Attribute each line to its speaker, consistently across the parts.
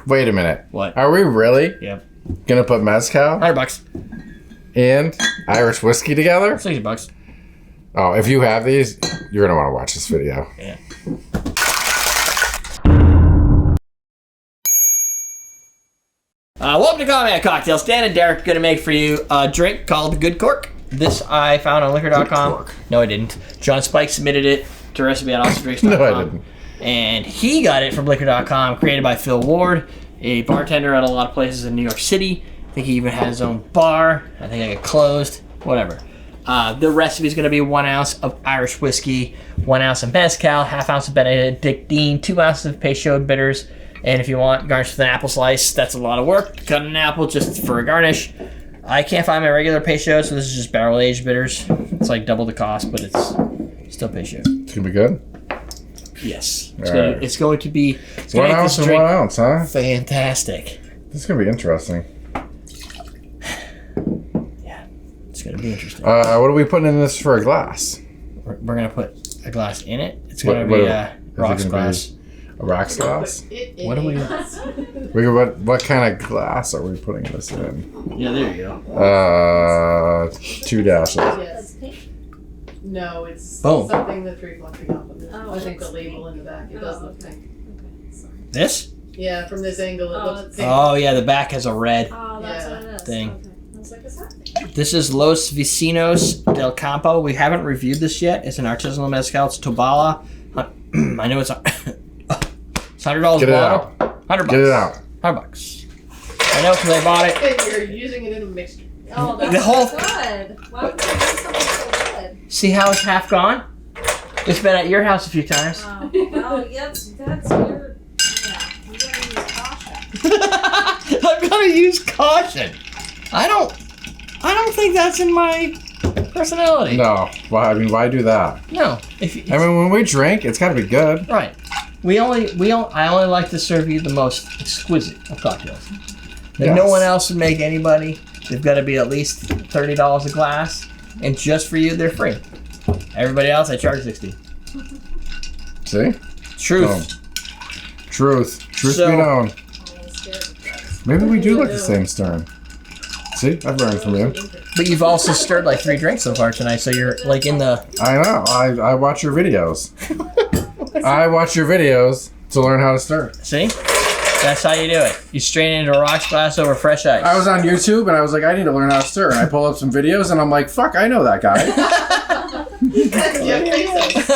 Speaker 1: Wait a minute.
Speaker 2: What?
Speaker 1: Are we really?
Speaker 2: Yep.
Speaker 1: Gonna put mezcal
Speaker 2: $100.
Speaker 1: and Irish whiskey together?
Speaker 2: $60.
Speaker 1: Oh, if you have these, you're gonna want to watch this video.
Speaker 2: Yeah. Welcome to Combat Cocktails. Dan and Derek are going to make for you a drink called Good Cork. This I found on liquor.com. No, I didn't. John Spike submitted it to recipe at awesomedrinks.com.
Speaker 1: No, I didn't.
Speaker 2: And he got it from liquor.com, created by Phil Ward, a bartender at a lot of places in New York City. I think he even had his own bar. I think it got closed. Whatever. The recipe is going to be 1 ounce of Irish whiskey, 1 ounce of Mezcal, ½ ounce of Benedictine, 2 ounces of Peychaud bitters, and if you want, garnish with an apple slice. That's a lot of work. Cut an apple just for a garnish. I can't find my regular Peychaud, so this is just barrel-aged bitters. It's like double the cost, but it's still Peychaud.
Speaker 1: It's gonna be good?
Speaker 2: Yes. It's going to be...
Speaker 1: 1 ounce and 1 ounce, huh?
Speaker 2: Fantastic.
Speaker 1: This is gonna be interesting.
Speaker 2: Yeah, it's going to be interesting.
Speaker 1: What are we putting in this for a glass?
Speaker 2: We're going to put a glass in it. It's going to be a rocks glass.
Speaker 1: A rocks glass?
Speaker 2: What do we...
Speaker 1: What kind of glass are we putting this in?
Speaker 2: Yeah, there you go.
Speaker 1: 2 dashes.
Speaker 3: Yes. No, it's something that's reflecting off of it. I think the label in the back, it does look pink.
Speaker 2: This?
Speaker 3: Yeah, from this angle it looks pink.
Speaker 2: Oh, yeah, the back has a red
Speaker 4: Oh, that's what it is.
Speaker 2: thing.
Speaker 4: Okay. I was like, is that?
Speaker 2: This is Los Vecinos del Campo. We haven't reviewed this yet. It's an artisanal mezcal. It's Tobala. I know it's $100
Speaker 1: Get
Speaker 2: a
Speaker 1: it
Speaker 2: bottle.
Speaker 1: out.
Speaker 2: $100.
Speaker 1: Get it out.
Speaker 2: $100. I know because I bought it.
Speaker 3: And you're using it in a mixture.
Speaker 4: Oh, that's
Speaker 2: The whole-
Speaker 4: good. Why would you do something so good?
Speaker 2: See how it's half gone? It's been at your house a few times.
Speaker 4: Oh, well, yes, that's weird. Yeah, you gotta use caution.
Speaker 2: I'm gonna use caution. I don't think that's in my personality.
Speaker 1: No. Why do that?
Speaker 2: No.
Speaker 1: When we drink, it's gotta be good.
Speaker 2: Right. I only like to serve you the most exquisite of cocktails. That no one else would make anybody. They've got to be at least $30 a glass, and just for you, they're free. Everybody else, I charge $60.
Speaker 1: See?
Speaker 2: Truth.
Speaker 1: Truth
Speaker 2: So-
Speaker 1: be known. Maybe we do like the same stirring. See? I've learned from you.
Speaker 2: But you've also stirred like 3 drinks so far tonight, so you're like in the...
Speaker 1: I know. I watch your videos. I watch your videos to learn how to stir.
Speaker 2: See? That's how you do it. You strain it into a rocks glass over fresh ice.
Speaker 1: I was on YouTube and I was like, I need to learn how to stir. And I pull up some videos and I'm like, fuck, I know that guy.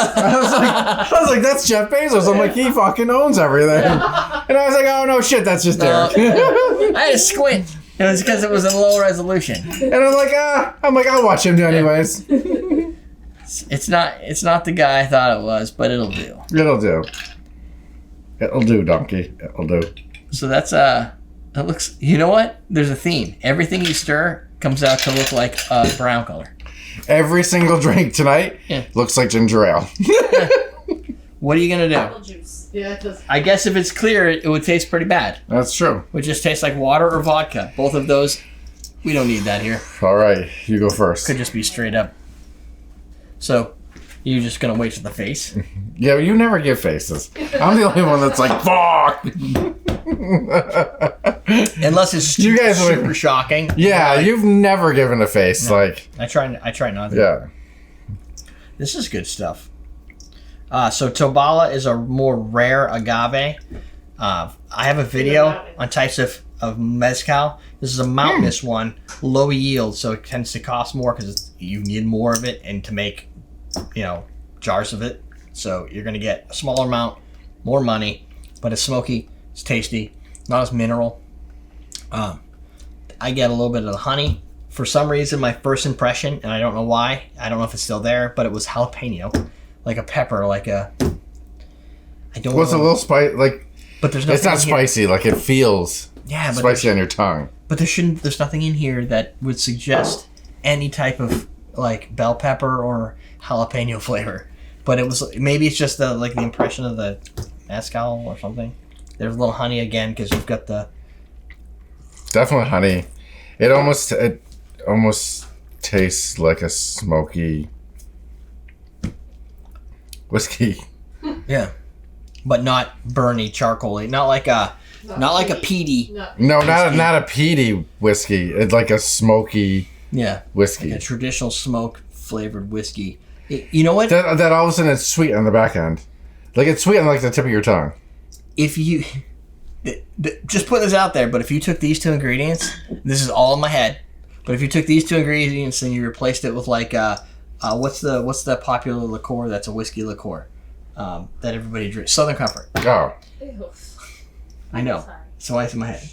Speaker 1: I was like, that's Jeff Bezos. I'm like, he fucking owns everything. And I was like, oh no shit, that's just Derek.
Speaker 2: I had to squint. It was because it was in low resolution.
Speaker 1: And I'm like, I'll watch him anyways.
Speaker 2: It's not the guy I thought it was, but it'll do.
Speaker 1: It'll do. It'll do, donkey. It'll do.
Speaker 2: So that's that looks. You know what? There's a theme. Everything you stir comes out to look like a brown color.
Speaker 1: Every single drink tonight looks like ginger ale.
Speaker 2: What are you gonna do?
Speaker 4: Apple juice.
Speaker 3: Yeah, it does.
Speaker 2: I guess if it's clear, it would taste pretty bad.
Speaker 1: That's true.
Speaker 2: It would just taste like water or vodka. Both of those, we don't need that here.
Speaker 1: All right, you go first.
Speaker 2: Could just be straight up. So, you're just gonna wait for the face.
Speaker 1: Yeah, but you never give faces. I'm the only one that's like, fuck.
Speaker 2: Unless it's
Speaker 1: You guys are-
Speaker 2: super shocking.
Speaker 1: Yeah,
Speaker 2: Like,
Speaker 1: you've never given a face like.
Speaker 2: I try not to.
Speaker 1: Yeah.
Speaker 2: This is good stuff. So Tobala is a more rare agave. I have a video on types of mezcal. This is a mountainous one, low yield, so it tends to cost more because you need more of it and to make, jars of it. So you're gonna get a smaller amount, more money, but it's smoky, it's tasty, not as mineral. I get a little bit of the honey. For some reason, my first impression, and I don't know why, I don't know if it's still there, but it was jalapeno, like a pepper, like a. I don't.
Speaker 1: Well, it's a little spicy. Like,
Speaker 2: but there's
Speaker 1: it's
Speaker 2: nothing
Speaker 1: not
Speaker 2: in here.
Speaker 1: spicy. Like it feels
Speaker 2: Yeah, but
Speaker 1: spicy on your tongue.
Speaker 2: But there's nothing in here that would suggest any type of like bell pepper or jalapeno flavor. But maybe it's just the impression of the mezcal or something. There's a little honey again because you've got the.
Speaker 1: Definitely honey. It almost tastes like a smoky whiskey.
Speaker 2: Yeah, but not burny, charcoaly. Not like a Not like a peaty.
Speaker 1: No, not a peaty whiskey. It's like a smoky whiskey.
Speaker 2: Like a traditional smoke flavored whiskey. You know what?
Speaker 1: That all of a sudden it's sweet on the back end. Like it's sweet on like the tip of your tongue.
Speaker 2: If you just put this out there, but if you took these two ingredients, this is all in my head. But if you took these two ingredients and you replaced it with like what's the popular liqueur that's a whiskey liqueur that everybody drinks? Southern Comfort.
Speaker 1: Oh.
Speaker 4: Ew.
Speaker 2: I know.
Speaker 4: Sorry.
Speaker 2: So why it's in my head.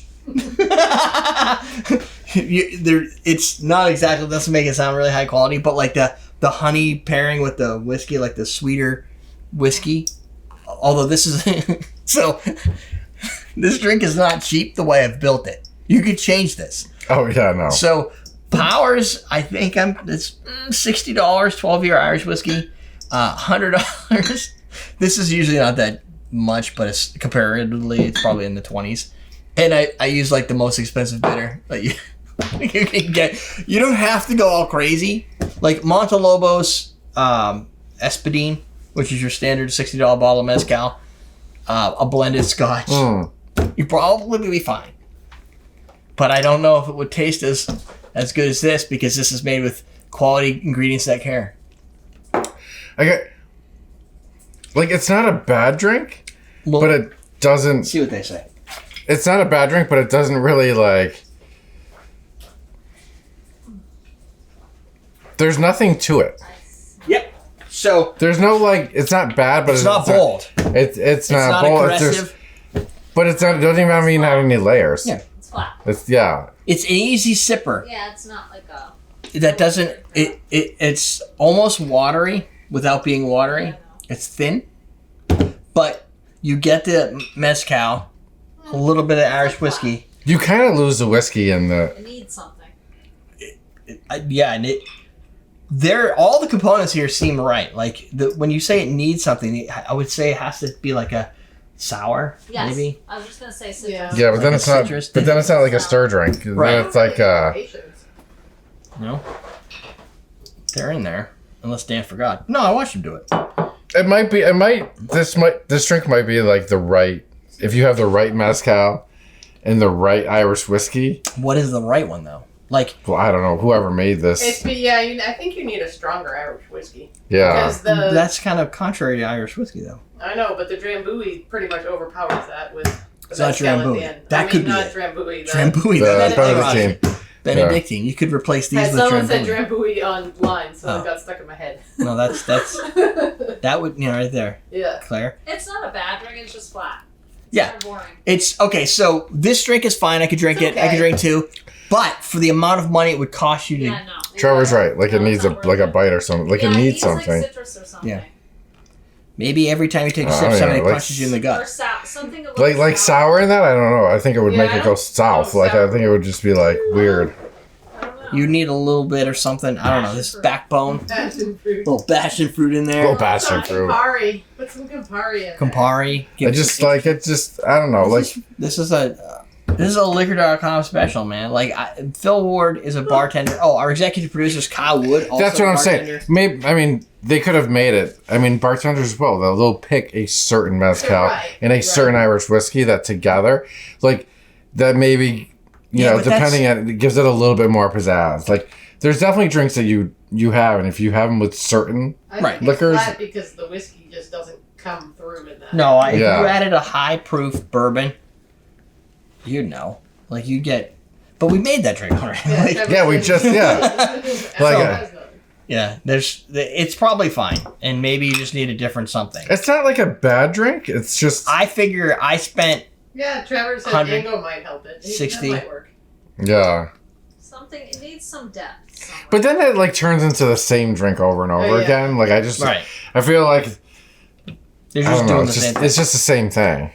Speaker 2: It's not exactly, doesn't make it sound really high quality, but like the honey pairing with the whiskey, like the sweeter whiskey. Although this is so this drink is not cheap the way I've built it. You could change this.
Speaker 1: Oh yeah, no.
Speaker 2: So Powers, I think it's $60, 12-year Irish whiskey, $100. This is usually not that much, but it's comparatively it's probably in the 20s. And I use like the most expensive bitter that you can get. You don't have to go all crazy. Like Montelobos Espadine, which is your standard $60 bottle of Mezcal, a blended Scotch. You probably be fine. But I don't know if it would taste as good as this because this is made with quality ingredients that care.
Speaker 1: It's not a bad drink,
Speaker 2: Well,
Speaker 1: but it doesn't.
Speaker 2: See what they say.
Speaker 1: It's not a bad drink, but it doesn't really like. There's nothing to it.
Speaker 2: Yep. So
Speaker 1: there's no like. It's not bad, but
Speaker 2: it's not bold.
Speaker 1: It's not bold.
Speaker 2: Aggressive.
Speaker 1: But it's not. It doesn't even have any layers.
Speaker 2: Yeah.
Speaker 4: It's flat.
Speaker 2: It's an easy sipper.
Speaker 4: Yeah, it's not like a.
Speaker 2: That doesn't. It's almost watery without being watery.
Speaker 4: Yeah, no.
Speaker 2: It's thin, but you get the mezcal, a little bit of Irish whiskey.
Speaker 1: You kind of lose the whiskey in the.
Speaker 4: It needs something.
Speaker 2: And all the components here seem right. Like when you say it needs something, I would say it has to be like a sour,
Speaker 4: Yes.
Speaker 2: maybe.
Speaker 4: I was just gonna say citrus.
Speaker 1: Yeah, but then
Speaker 2: Like
Speaker 1: it's not.
Speaker 2: citrus.
Speaker 1: But then it's not like a stir drink.
Speaker 2: Right.
Speaker 1: Then it's like
Speaker 2: No, they're in there. Unless Dan forgot. No, I watched him do it.
Speaker 1: It might be. This drink might be like the right. If you have the right mezcal and the right Irish whiskey.
Speaker 2: What is the right one though? Like,
Speaker 1: well, I don't know. Whoever made this.
Speaker 3: I think you need a stronger Irish whiskey.
Speaker 1: Yeah.
Speaker 3: Because
Speaker 2: that's kind of contrary to Irish whiskey though.
Speaker 3: I know, but the Drambuie pretty much overpowers that with the
Speaker 2: It's not
Speaker 3: mezcal at
Speaker 2: Drambuie.
Speaker 3: the end.
Speaker 2: That could be
Speaker 3: not
Speaker 2: it.
Speaker 3: Drambuie.
Speaker 2: Drambuie.
Speaker 1: The
Speaker 2: Benedictine. Benedictine. You could replace these with
Speaker 3: Someone said
Speaker 2: Drambuie.
Speaker 3: Drambuie online, so it got stuck in my head.
Speaker 2: No, that's that would right there.
Speaker 3: Yeah.
Speaker 2: Claire.
Speaker 4: It's not a bad drink. It's just flat.
Speaker 2: Yeah.
Speaker 4: It's boring.
Speaker 2: It's okay. So this drink is fine. I could drink it. I could drink two. But for the amount of money it would cost you to.
Speaker 4: Yeah, no.
Speaker 1: Trevor's right. Like it
Speaker 4: No,
Speaker 1: needs
Speaker 4: it's not
Speaker 1: like a
Speaker 4: worth it.
Speaker 1: bite or something. Like it needs something.
Speaker 4: Like citrus or something.
Speaker 2: Yeah. Maybe every time you take a
Speaker 1: Oh,
Speaker 2: sip,
Speaker 1: yeah,
Speaker 2: somebody
Speaker 1: like-
Speaker 2: punches you in the
Speaker 4: Or
Speaker 2: gut.
Speaker 4: something a little
Speaker 1: Like sour in that? I don't know. I think it would
Speaker 3: Yeah,
Speaker 1: make
Speaker 3: I
Speaker 1: it go
Speaker 3: don't-
Speaker 1: south.
Speaker 3: oh,
Speaker 1: Like I
Speaker 3: sour.
Speaker 1: think it would just be like weird.
Speaker 4: I don't know.
Speaker 2: You need a little bit or something. I don't know. This backbone,
Speaker 3: Passion fruit.
Speaker 2: little passion fruit in there.
Speaker 1: Little passion fruit.
Speaker 3: Campari. Put some Campari in there.
Speaker 2: Campari.
Speaker 1: I just like it. Just I don't know. Like
Speaker 2: This is a liquor.com special, man. Like Phil Ward is a bartender. Oh, our executive producer is Kyle Wood. Also
Speaker 1: that's what
Speaker 2: a
Speaker 1: I'm
Speaker 2: bartender.
Speaker 1: saying. Maybe I mean they could have made it. I mean bartenders as well. They'll pick a certain mezcal
Speaker 3: Right,
Speaker 1: and a
Speaker 3: right.
Speaker 1: certain Irish whiskey that together, like that maybe you
Speaker 2: Yeah,
Speaker 1: know
Speaker 2: but that's-
Speaker 1: depending on it gives it a little bit more pizzazz. Like there's definitely drinks that you have, and if you have them with certain
Speaker 3: I
Speaker 2: Right.
Speaker 3: think it's
Speaker 1: Liquors-
Speaker 3: flat because the whiskey just doesn't come through in that.
Speaker 2: No, if
Speaker 1: Yeah.
Speaker 2: you added a high proof bourbon, you'd know. Like you get, but we made that drink already. Like,
Speaker 3: Trevor
Speaker 1: Yeah, we
Speaker 3: said-
Speaker 1: just- yeah. Like,
Speaker 2: yeah, it's probably fine, and maybe you just need a different something.
Speaker 1: it's not like a bad drink. It's just
Speaker 2: I figure I spent
Speaker 3: Yeah, Trevor said
Speaker 2: 100,
Speaker 3: Dingo might help it.
Speaker 2: 60.
Speaker 3: That might work.
Speaker 1: yeah.
Speaker 4: Something. It needs some depth. Somewhere.
Speaker 1: But then it like turns into the same drink over and over
Speaker 3: yeah.
Speaker 1: again. Like I just
Speaker 2: right.
Speaker 1: I feel like
Speaker 2: They're
Speaker 1: I
Speaker 2: just
Speaker 1: don't know.
Speaker 2: doing the
Speaker 1: It's
Speaker 2: same
Speaker 1: just,
Speaker 2: thing.
Speaker 1: it's just the same thing.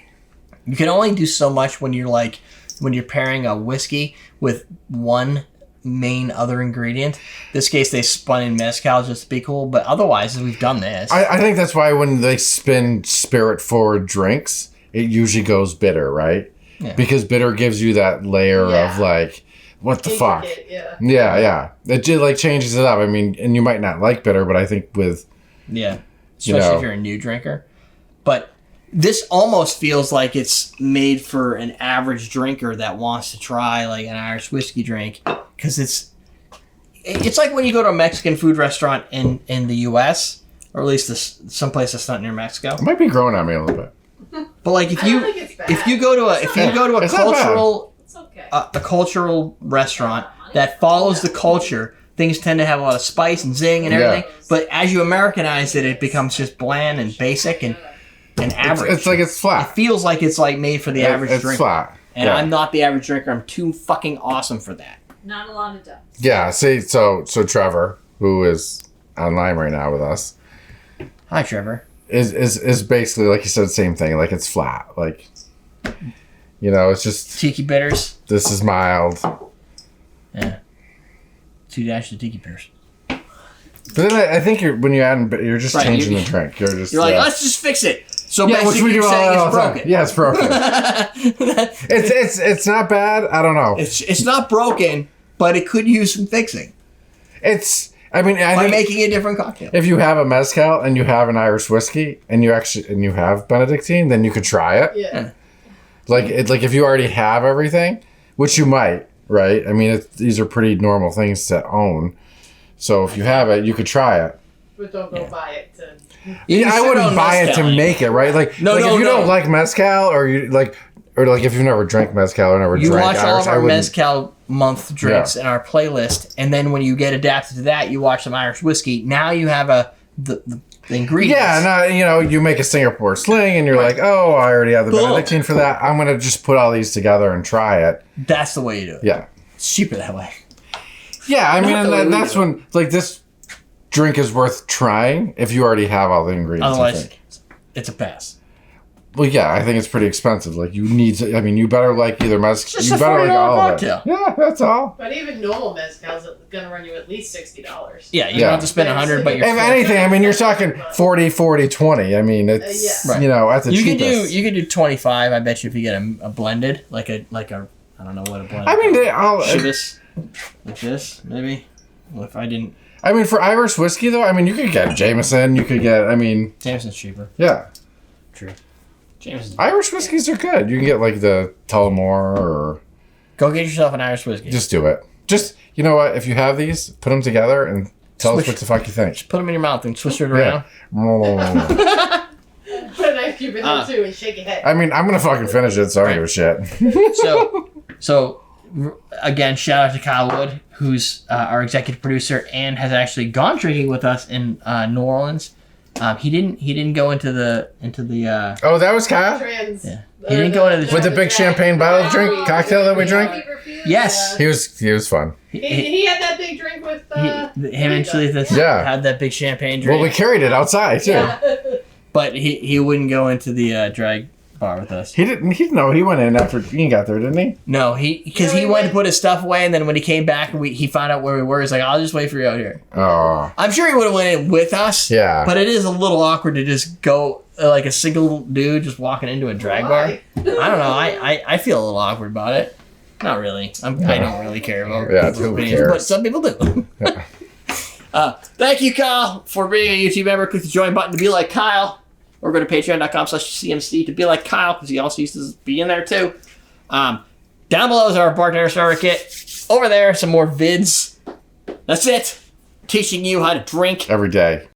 Speaker 2: You can only do so much when you're pairing a whiskey with one main other ingredient. In this case, they spun in mezcal just to be cool, but otherwise, we've done this.
Speaker 1: I think that's why when they spin spirit forward drinks, it usually goes bitter, right?
Speaker 2: Yeah.
Speaker 1: Because bitter gives you that layer
Speaker 3: Yeah.
Speaker 1: of like, what the fuck?
Speaker 3: Yeah.
Speaker 1: Yeah. It just like changes it up. I mean, and you might not like bitter, but I think with
Speaker 2: Yeah,
Speaker 1: You
Speaker 2: especially
Speaker 1: know.
Speaker 2: if you're a new drinker. But This almost feels like it's made for an average drinker that wants to try like an Irish whiskey drink, because it's like when you go to a Mexican food restaurant in the U.S. or at least someplace that's not near Mexico.
Speaker 1: It might be growing on me a little bit.
Speaker 2: But like if you go to a
Speaker 1: It's not
Speaker 2: cultural
Speaker 4: It's okay.
Speaker 2: a cultural restaurant that follows the culture, things tend to have a lot of spice and zing and everything.
Speaker 1: Yeah.
Speaker 2: But as you Americanize it, it becomes just bland and basic and average.
Speaker 1: It's like it's
Speaker 2: It
Speaker 1: flat.
Speaker 2: feels like it's like made for the average
Speaker 1: It's
Speaker 2: drinker.
Speaker 1: flat.
Speaker 2: And
Speaker 1: Yeah.
Speaker 2: I'm not the average drinker. I'm too fucking awesome for that.
Speaker 4: Not a lot of depth.
Speaker 1: Yeah. See, so Trevor, who is online right now with us,
Speaker 2: Hi, Trevor.
Speaker 1: is basically like you said, same thing. Like it's flat. Like, you know, it's just
Speaker 2: Tiki bitters.
Speaker 1: this is mild.
Speaker 2: Yeah. 2 dashes of tiki bitters.
Speaker 1: But then I think when you add, you're just
Speaker 2: Right,
Speaker 1: changing
Speaker 2: you-
Speaker 1: the drink. You're just
Speaker 2: You're like, let's just fix it. So
Speaker 1: yeah, which
Speaker 2: basically
Speaker 1: we do
Speaker 2: you're saying
Speaker 1: all
Speaker 2: it's
Speaker 1: the time.
Speaker 2: broken.
Speaker 1: Yeah, it's broken. it's not bad. I don't know.
Speaker 2: It's not broken, but it could use some fixing
Speaker 1: I mean, I
Speaker 2: by
Speaker 1: think
Speaker 2: making a different cocktail.
Speaker 1: if you have a mezcal and you have an Irish whiskey and you have Benedictine, then you could try it.
Speaker 3: Yeah.
Speaker 1: Like if you already have everything, which you might, right? I mean, these are pretty normal things to own. So if you have it, you could try it.
Speaker 3: But don't go buy it to.
Speaker 2: You can
Speaker 1: I
Speaker 2: sit
Speaker 1: wouldn't
Speaker 2: on
Speaker 1: buy it to
Speaker 2: mezcal.
Speaker 1: make it, right? Like, if you don't like mezcal or if you've never drank mezcal or never
Speaker 2: You
Speaker 1: drank
Speaker 2: watch all
Speaker 1: Irish,
Speaker 2: of
Speaker 1: I
Speaker 2: our
Speaker 1: wouldn't.
Speaker 2: mezcal month drinks in our playlist, and then when you get adapted to that, you watch some Irish whiskey. Now you have the ingredients.
Speaker 1: Yeah, no, you make a Singapore sling and you're like, oh, I already have the
Speaker 2: Boom.
Speaker 1: Benedictine for that. I'm gonna just put all these together and try it.
Speaker 2: That's the way you do it.
Speaker 1: Yeah,
Speaker 2: It's cheaper that way.
Speaker 1: yeah. I mean,
Speaker 2: Not the way
Speaker 1: and
Speaker 2: we
Speaker 1: that's
Speaker 2: do it.
Speaker 1: when like this drink is worth trying if you already have all the ingredients. I
Speaker 2: Otherwise,
Speaker 1: think.
Speaker 2: it's a pass.
Speaker 1: Well, yeah, I think it's pretty expensive. Like you need to. I mean, you better like either mezcal.
Speaker 2: It's
Speaker 1: You
Speaker 2: just a
Speaker 1: better like
Speaker 2: $40
Speaker 1: all of
Speaker 2: cocktail.
Speaker 1: it. Yeah, that's all.
Speaker 3: But even normal mezcal's gonna run you at least $60.
Speaker 2: Yeah, you
Speaker 1: Yeah.
Speaker 2: don't have to spend $100, but you're
Speaker 1: If anything, I mean, you're talking 40, 20. I mean, it's
Speaker 3: Yeah.
Speaker 2: Right.
Speaker 1: you know at the
Speaker 2: you could
Speaker 1: cheapest.
Speaker 2: do 25. I bet you if you get a blended like a I don't know what a blended.
Speaker 1: I mean,
Speaker 2: Chivas, like this maybe. Well, if I didn't,
Speaker 1: I mean, for Irish whiskey though, I mean, you could get Jameson. You could get. I mean,
Speaker 2: Jameson's cheaper.
Speaker 1: yeah.
Speaker 2: True. Jameson's.
Speaker 1: Irish whiskeys are good. You can get like the Tullamore or
Speaker 2: Go get yourself an Irish whiskey.
Speaker 1: just do it. Just you know what? If you have these, put them together and tell us
Speaker 2: Swish.
Speaker 1: what the fuck you think.
Speaker 2: Put them in your mouth and twist it around.
Speaker 1: Yeah.
Speaker 3: Put a nice cube in there too and shake your head.
Speaker 1: I mean, I'm gonna fucking finish it, so I don't give a shit.
Speaker 2: So again, shout out to Kyle Wood, who's our executive producer and has actually gone drinking with us in New Orleans. He didn't go into the
Speaker 1: Oh, that was Kyle
Speaker 3: Trans.
Speaker 2: Yeah. He didn't go into the-
Speaker 1: with the big champagne bottle drink cocktail that we drank.
Speaker 2: yes.
Speaker 1: He was fun.
Speaker 3: He had that big drink with
Speaker 2: Him and Chalitha
Speaker 1: Yeah.
Speaker 2: had that big champagne drink.
Speaker 1: Well, we carried it outside too.
Speaker 3: Yeah.
Speaker 2: But he wouldn't go into the drag bar with us.
Speaker 1: He didn't. He went in after he got there, didn't he?
Speaker 2: No, because he went to put his stuff away, and then when he came back, he found out where we were. He's like, "I'll just wait for you out here."
Speaker 1: Oh,
Speaker 2: I'm sure he would have went in with us.
Speaker 1: Yeah.
Speaker 2: But it is a little awkward to just go like a single dude just walking into a drag bar.
Speaker 3: Why?
Speaker 2: I don't know. I feel a little awkward about it. Not really. I don't really care about
Speaker 1: Yeah,
Speaker 2: people's
Speaker 1: who
Speaker 2: opinions,
Speaker 1: cares?
Speaker 2: but some people do. Thank you, Kyle, for being a YouTube member. Click the join button to be like Kyle. Or go to patreon.com/CMC to be like Kyle, because he also used to be in there too. Down below is our bartender starter kit. Over there, some more vids. That's it. Teaching you how to drink.
Speaker 1: every day.